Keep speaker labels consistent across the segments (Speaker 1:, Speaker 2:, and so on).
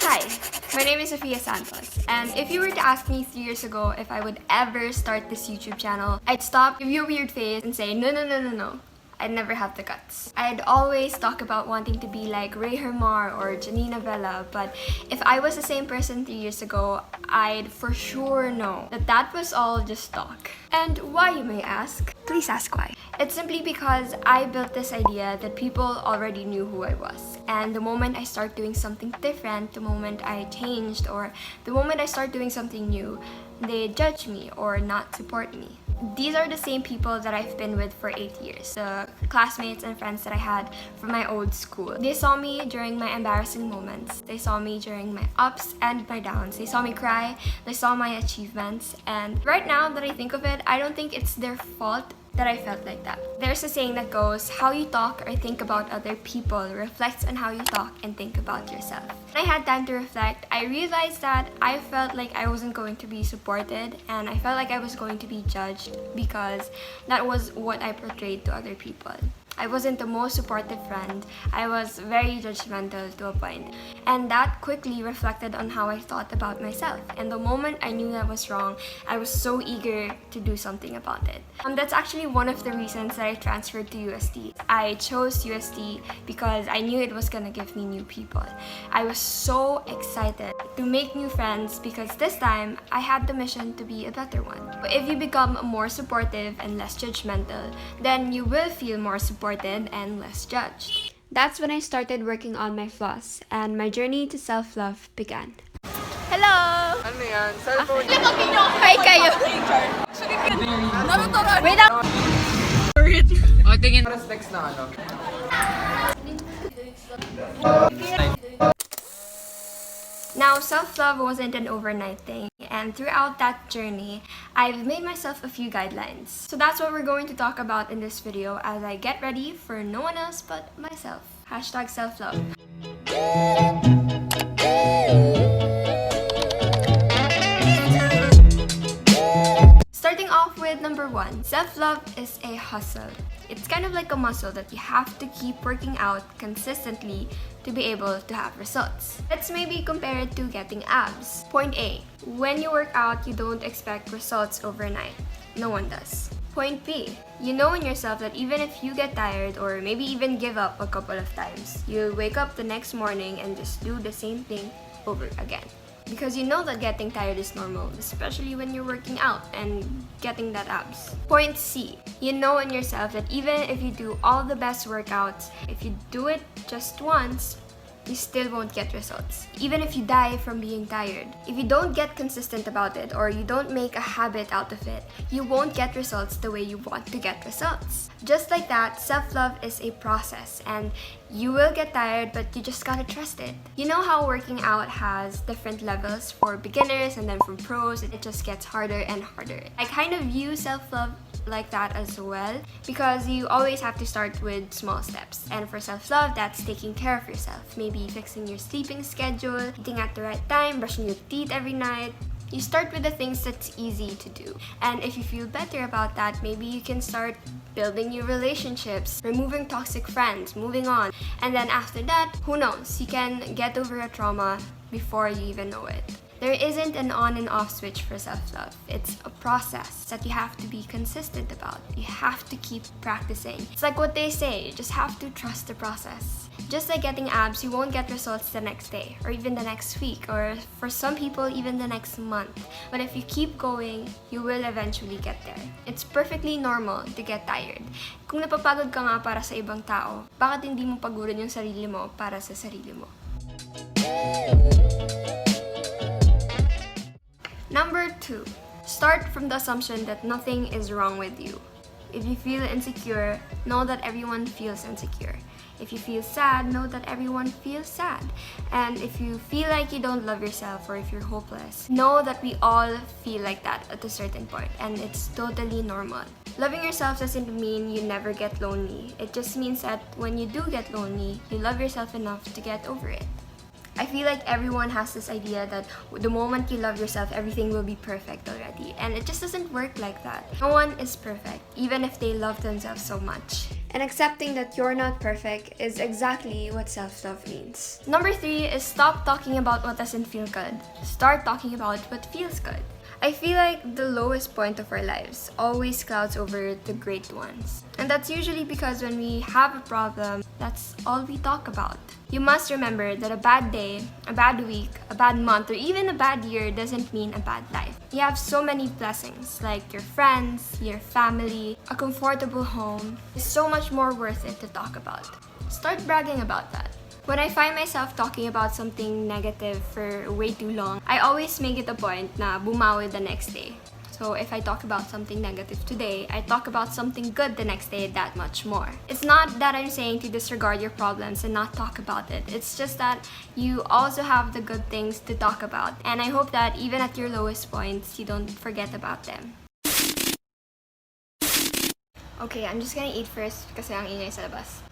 Speaker 1: Hi, my name is Sofia Y Santos, and if you were to ask me 3 years ago if I would ever start this YouTube channel, I'd stop, give you a weird face, and say no, no, no, no, no. I'd never have the guts. I'd always talk about wanting to be like Ray Hermar or Janina Vella, but if I was the same person 3 years ago, I'd for sure know that that was all just talk. And why, you may ask? Please ask why. It's simply because I built this idea that people already knew who I was. And the moment I start doing something different, the moment I changed, or the moment I start doing something new, they judge me or not support me. These are the same people that I've been with for 8 years. The classmates and friends that I had from my old school. They saw me during my embarrassing moments. They saw me during my ups and my downs. They saw me cry. They saw my achievements. And right now that I think of it, I don't think it's their fault that I felt like that. There's a saying that goes, how you talk or think about other people reflects on how you talk and think about yourself. When I had time to reflect, I realized that I felt like I wasn't going to be supported, and I felt like I was going to be judged because that was what I portrayed to other people. I wasn't the most supportive friend. I was very judgmental to a point. And that quickly reflected on how I thought about myself. And the moment I knew that was wrong, I was so eager to do something about it. That's actually one of the reasons that I transferred to UST. I chose UST because I knew it was gonna give me new people. I was so excited to make new friends because this time, I had the mission to be a better one. If you become more supportive and less judgmental, then you will feel more supported and less judged. That's when I started working on my flaws and my journey to self-love began. Hello!
Speaker 2: Ano yan? Cellphone.
Speaker 1: Hi kayo! Wait up!
Speaker 2: O, tingin. Next na ano?
Speaker 1: Now, self-love wasn't an overnight thing, and throughout that journey, I've made myself a few guidelines. So that's what we're going to talk about in this video as I get ready for no one else but myself. Hashtag self-love. Starting off with number 1, self-love is a hustle. It's kind of like a muscle that you have to keep working out consistently to be able to have results. Let's maybe compare it to getting abs. Point A, when you work out, you don't expect results overnight. No one does. Point B, you know in yourself that even if you get tired or maybe even give up a couple of times, you'll wake up the next morning and just do the same thing over again. Because you know that getting tired is normal, especially when you're working out and getting that abs. Point C, you know in yourself that even if you do all the best workouts, if you do it just once, you still won't get results. Even if you die from being tired. If you don't get consistent about it or you don't make a habit out of it, you won't get results the way you want to get results. Just like that, self-love is a process and you will get tired, but you just gotta trust it. You know how working out has different levels for beginners and then for pros, it just gets harder and harder. I kind of view self-love like that as well because you always have to start with small steps. And for self-love, that's taking care of yourself. Maybe fixing your sleeping schedule, eating at the right time, brushing your teeth every night. You start with the things that's easy to do. And if you feel better about that, maybe you can start building new relationships, removing toxic friends, moving on. And then after that, who knows, you can get over a trauma before you even know it. There isn't an on and off switch for self-love. It's a process that you have to be consistent about. You have to keep practicing. It's like what they say, you just have to trust the process. Just like getting abs, you won't get results the next day, or even the next week, or for some people, even the next month. But if you keep going, you will eventually get there. It's perfectly normal to get tired. Kung napapagod ka nga para sa ibang tao, bakit hindi mo pagurin yung sarili mo para sa sarili mo? Number 2, start from the assumption that nothing is wrong with you. If you feel insecure, know that everyone feels insecure. If you feel sad, know that everyone feels sad. And if you feel like you don't love yourself or if you're hopeless, know that we all feel like that at a certain point and it's totally normal. Loving yourself doesn't mean you never get lonely. It just means that when you do get lonely, you love yourself enough to get over it. I feel like everyone has this idea that the moment you love yourself, everything will be perfect already. And it just doesn't work like that. No one is perfect, even if they love themselves so much. And accepting that you're not perfect is exactly what self-love means. Number 3 is stop talking about what doesn't feel good. Start talking about what feels good. I feel like the lowest point of our lives always clouds over the great ones. And that's usually because when we have a problem, that's all we talk about. You must remember that a bad day, a bad week, a bad month, or even a bad year doesn't mean a bad life. You have so many blessings, like your friends, your family, a comfortable home. It's so much more worth it to talk about. Start bragging about that. When I find myself talking about something negative for way too long, I always make it a point na bumawi the next day. So if I talk about something negative today, I talk about something good the next day that much more. It's not that I'm saying to disregard your problems and not talk about it. It's just that you also have the good things to talk about. And I hope that even at your lowest points, you don't forget about them. Okay, I'm just gonna eat first kasi ang ingay sa labas.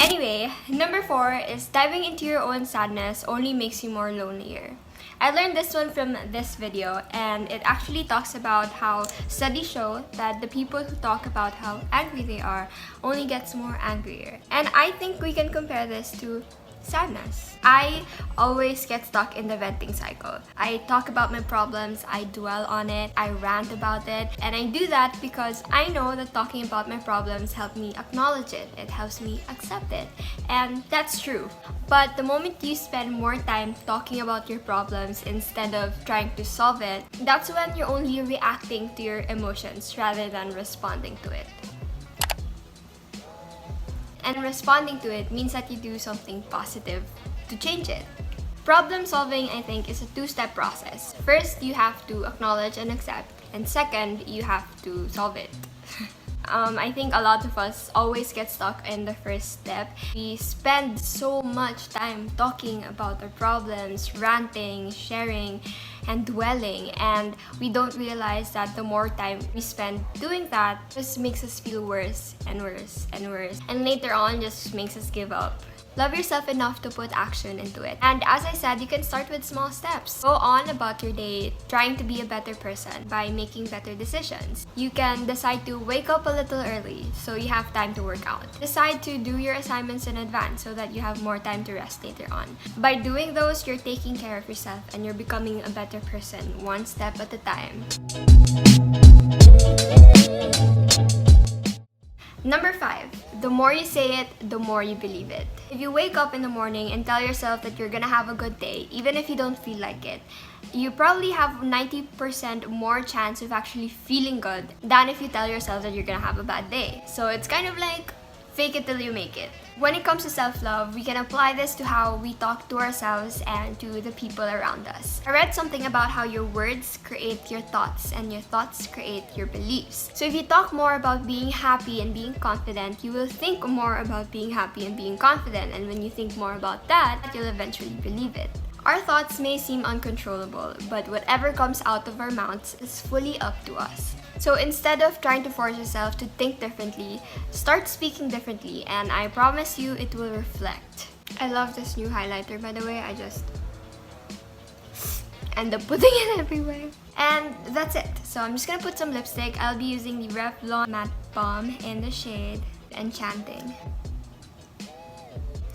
Speaker 1: Anyway, number 4 is diving into your own sadness only makes you more lonelier. I learned this one from this video, and it actually talks about how studies show that the people who talk about how angry they are only gets more angrier. And I think we can compare this to sadness. I always get stuck in the venting cycle. I talk about my problems, I dwell on it, I rant about it, and I do that because I know that talking about my problems helps me acknowledge it. It helps me accept it. And that's true. But the moment you spend more time talking about your problems instead of trying to solve it, that's when you're only reacting to your emotions rather than responding to it. And responding to it means that you do something positive to change it. Problem solving, I think, is a two-step process. First, you have to acknowledge and accept, and second, you have to solve it. I think a lot of us always get stuck in the first step. We spend so much time talking about our problems, ranting, sharing, and dwelling, and we don't realize that the more time we spend doing that just makes us feel worse and worse and worse, and later on just makes us give up. Love yourself enough to put action into it. And as I said, you can start with small steps. Go on about your day trying to be a better person by making better decisions. You can decide to wake up a little early so you have time to work out. Decide to do your assignments in advance so that you have more time to rest later on. By doing those, you're taking care of yourself and you're becoming a better person one step at a time. Number 5, the more you say it, the more you believe it. If you wake up in the morning and tell yourself that you're gonna have a good day, even if you don't feel like it, you probably have 90% more chance of actually feeling good than if you tell yourself that you're gonna have a bad day. So it's kind of like fake it till you make it. When it comes to self-love, we can apply this to how we talk to ourselves and to the people around us. I read something about how your words create your thoughts and your thoughts create your beliefs. So if you talk more about being happy and being confident, you will think more about being happy and being confident. And when you think more about that, you'll eventually believe it. Our thoughts may seem uncontrollable, but whatever comes out of our mouths is fully up to us. So instead of trying to force yourself to think differently, start speaking differently, and I promise you it will reflect. I love this new highlighter, by the way. I just end up putting it everywhere. And that's it. So I'm just gonna put some lipstick. I'll be using the Revlon Matte Balm in the shade Enchanting.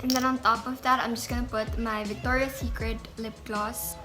Speaker 1: And then on top of that, I'm just gonna put my Victoria's Secret lip gloss.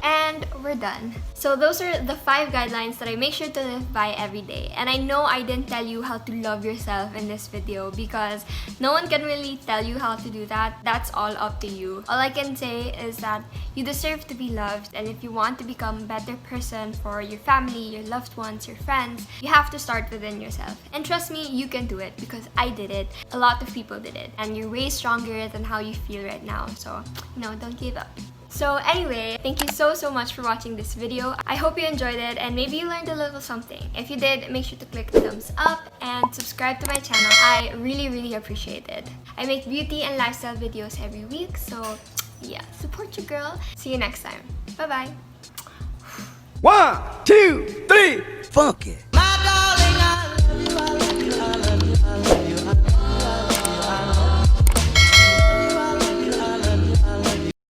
Speaker 1: And we're done. So those are the 5 guidelines that I make sure to live by every day. And I know I didn't tell you how to love yourself in this video because no one can really tell you how to do that. That's all up to you. All I can say is that you deserve to be loved, and if you want to become a better person for your family, your loved ones, your friends, you have to start within yourself. And trust me, you can do it because I did it. A lot of people did it. And you're way stronger than how you feel right now. So, don't give up. So anyway, thank you so much for watching this video. I hope you enjoyed it and maybe you learned a little something. If you did, make sure to click the thumbs up and subscribe to my channel. I really appreciate it. I make beauty and lifestyle videos every week, so yeah, support your girl. See you next time. Bye-bye.
Speaker 3: 1, 2, 3, funk it.